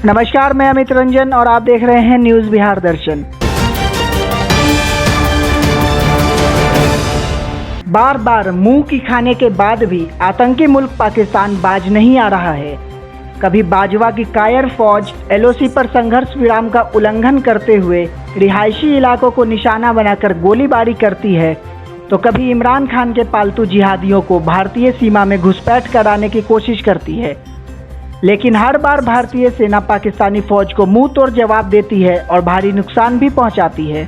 नमस्कार, मैं अमित रंजन और आप देख रहे हैं न्यूज़ बिहार दर्शन। बार बार मुंह की खाने के बाद भी आतंकी मुल्क पाकिस्तान बाज नहीं आ रहा है। कभी बाजवा की कायर फौज एलओसी पर संघर्ष विराम का उल्लंघन करते हुए रिहायशी इलाकों को निशाना बनाकर गोलीबारी करती है, तो कभी इमरान खान के पालतू जिहादियों को भारतीय सीमा में घुसपैठ कराने की कोशिश करती है। लेकिन हर बार भारतीय सेना पाकिस्तानी फौज को मुंह तोड़ जवाब देती है और भारी नुकसान भी पहुंचाती है।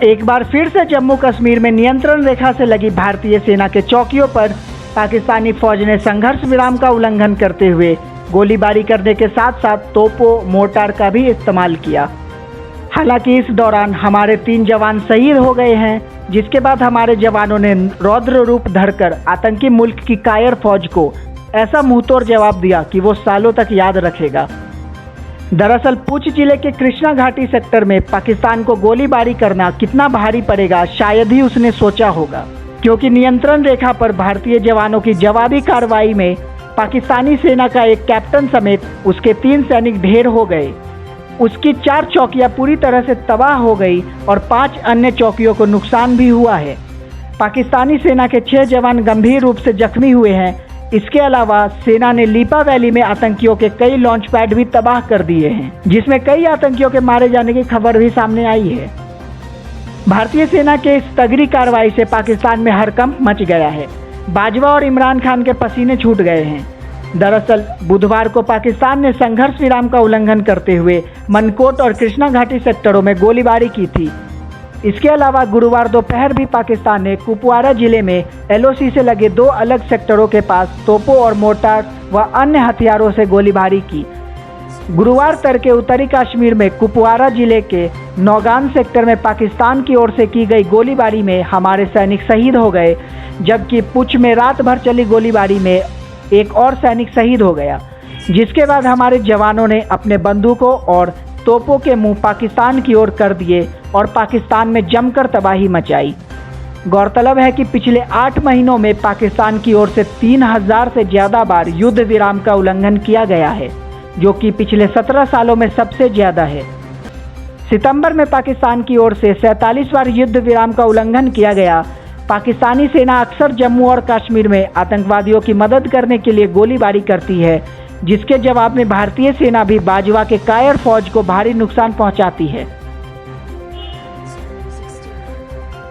एक बार फिर से जम्मू कश्मीर में नियंत्रण रेखा से लगी भारतीय सेना के चौकियों पर पाकिस्तानी फौज ने संघर्ष विराम का उल्लंघन करते हुए गोलीबारी करने के साथ साथ तोपों, मोर्टार का भी इस्तेमाल किया। हालांकि इस दौरान हमारे 3 जवान शहीद हो गए हैं, जिसके बाद हमारे जवानों ने रौद्र रूप धरकर आतंकी मुल्क की कायर फौज को ऐसा मुंहतोड़ जवाब दिया कि वो सालों तक याद रखेगा। दरअसल पुंछ जिले के कृष्णा घाटी सेक्टर में पाकिस्तान को गोलीबारी करना कितना भारी पड़ेगा, शायद ही उसने सोचा होगा, क्योंकि नियंत्रण रेखा पर भारतीय जवानों की जवाबी कार्रवाई में पाकिस्तानी सेना का एक कैप्टन समेत उसके 3 सैनिक ढेर हो गए। उसकी 4 चौकियां पूरी तरह से तबाह हो गई और 5 अन्य चौकियों को नुकसान भी हुआ है। पाकिस्तानी सेना के 6 जवान गंभीर रूप से जख्मी हुए हैं। इसके अलावा सेना ने लीपा वैली में आतंकियों के कई लॉन्च पैड भी तबाह कर दिए हैं, जिसमें कई आतंकियों के मारे जाने की खबर भी सामने आई है। भारतीय सेना के इस तगड़ी कार्रवाई से पाकिस्तान में हड़कंप मच गया है। बाजवा और इमरान खान के पसीने छूट गए हैं। दरअसल बुधवार को पाकिस्तान ने संघर्ष विराम का उल्लंघन करते हुए मनकोट और कृष्णा घाटी सेक्टरों में गोलीबारी की थी। इसके अलावा गुरुवार दोपहर भी पाकिस्तान ने कुपवारा जिले में एलओसी से लगे 2 अलग सेक्टरों के पास तोपों और मोर्टार व अन्य हथियारों से गोलीबारी की। गुरुवार तड़के उत्तरी कश्मीर में कुपवारा जिले के नौगान सेक्टर में पाकिस्तान की ओर से की गई गोलीबारी में हमारे सैनिक शहीद हो गए, जबकि पुंछ में रात भर चली गोलीबारी में एक और सैनिक शहीद हो गया, जिसके बाद हमारे जवानों ने अपने बंदूकों और तोपों के मुंह पाकिस्तान की ओर कर दिए और पाकिस्तान में जमकर तबाही मचाई। गौरतलब है कि पिछले 8 महीनों में पाकिस्तान की ओर से 3000 से ज़्यादा बार युद्ध विराम का उल्लंघन किया गया है, जो कि पिछले 17 सालों में सबसे ज़्यादा है। सितंबर में पाकिस्तान की ओर से 47 बार युद्ध विराम का उल्लंघन किया गया। पाकिस्तानी सेना अक्सर जम्मू और कश्मीर में आतंकवादियों की मदद करने के लिए गोलीबारी करती है, जिसके जवाब में भारतीय सेना भी बाजवा के कायर फौज को भारी नुकसान पहुंचाती है।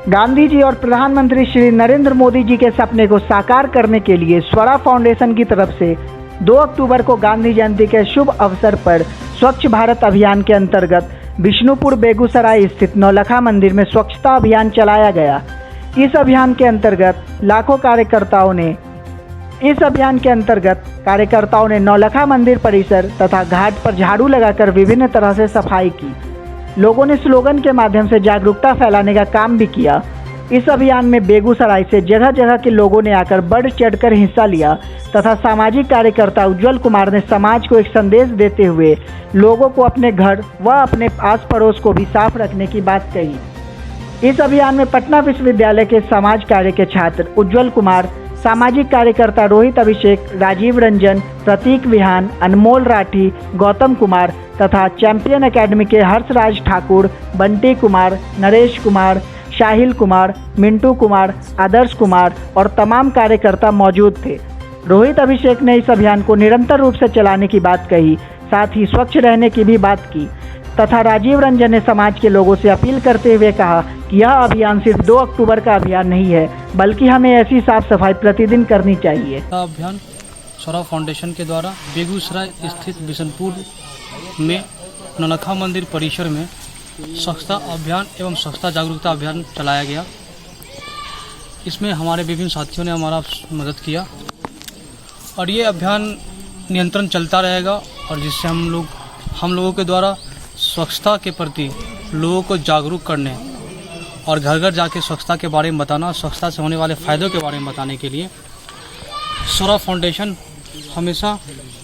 गांधी जी और प्रधानमंत्री श्री नरेंद्र मोदी जी के सपने को साकार करने के लिए स्वरा फाउंडेशन की तरफ से 2 अक्टूबर को गांधी जयंती के शुभ अवसर पर स्वच्छ भारत अभियान के अंतर्गत बिष्णुपुर बेगूसराय स्थित नौलखा मंदिर में स्वच्छता अभियान चलाया गया। इस अभियान के अंतर्गत कार्यकर्ताओं ने नौलखा मंदिर परिसर तथा घाट पर झाड़ू लगाकर विभिन्न तरह से सफाई की। लोगों ने स्लोगन के माध्यम से जागरूकता फैलाने का काम भी किया। इस अभियान में बेगूसराय से जगह जगह के लोगों ने आकर बढ़ चढ़कर हिस्सा लिया तथा सामाजिक कार्यकर्ता उज्जवल कुमार ने समाज को एक संदेश देते हुए लोगों को अपने घर व अपने आस पड़ोस को भी साफ रखने की बात कही। इस अभियान में पटना विश्वविद्यालय के समाज कार्य के छात्र उज्जवल कुमार, सामाजिक कार्यकर्ता रोहित अभिषेक, राजीव रंजन, प्रतीक विहान, अनमोल राठी, गौतम कुमार तथा चैंपियन एकेडमी के हर्षराज ठाकुर, बंटी कुमार, नरेश कुमार, शाहिल कुमार, मिंटू कुमार, आदर्श कुमार और तमाम कार्यकर्ता मौजूद थे। रोहित अभिषेक ने इस अभियान को निरंतर रूप से चलाने की बात कही, साथ ही स्वच्छ रहने की भी बात की तथा राजीव रंजन ने समाज के लोगों से अपील करते हुए कहा कि यह अभियान सिर्फ 2 अक्टूबर का अभियान नहीं है, बल्कि हमें ऐसी साफ सफाई प्रतिदिन करनी चाहिए। अभियान स्वरा फाउंडेशन के द्वारा बेगूसराय स्थित बिशनपुर में नौलखा मंदिर परिसर में स्वच्छता अभियान एवं स्वच्छता जागरूकता अभियान चलाया गया। इसमें हमारे विभिन्न साथियों ने हमारा मदद किया और ये अभियान नियंत्रण चलता रहेगा और जिससे हम लोगों के द्वारा स्वच्छता के प्रति लोगों को जागरूक करने और घर घर जाके स्वच्छता के बारे में बताना, स्वच्छता से होने वाले फ़ायदों के बारे में बताने के लिए स्वरा फाउंडेशन हमेशा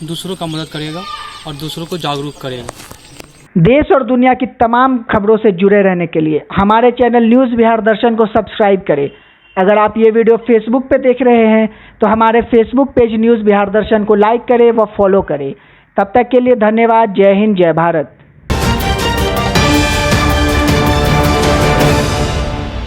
दूसरों का मदद करेगा और दूसरों को जागरूक करेगा। देश और दुनिया की तमाम खबरों से जुड़े रहने के लिए हमारे चैनल न्यूज़ बिहार दर्शन को सब्सक्राइब करें। अगर आप ये वीडियो फेसबुक पे देख रहे हैं तो हमारे फेसबुक पेज न्यूज़ बिहार दर्शन को लाइक करें व फॉलो करें। तब तक के लिए धन्यवाद। जय हिंद, जय भारत।